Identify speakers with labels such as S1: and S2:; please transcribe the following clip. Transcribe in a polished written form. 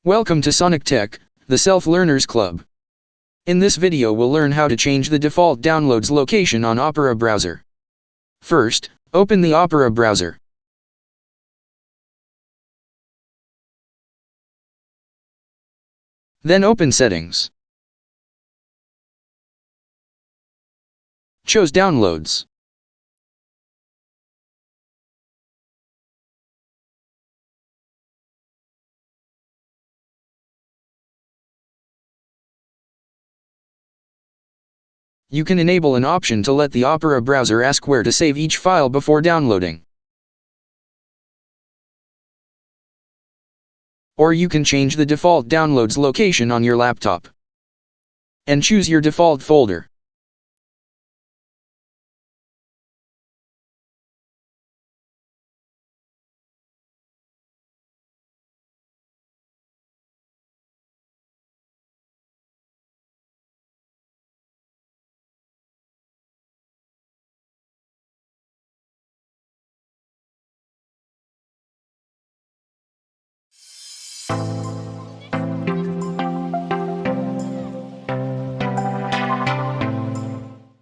S1: Welcome to Sonic Tech, the Self-Learners Club. In this video we'll learn how to change the default downloads location on Opera browser. First, open the Opera browser. Then open Settings. Choose Downloads. You can enable an option to let the Opera browser ask where to save each file before downloading. Or you can change the default downloads location on your laptop and choose your default folder.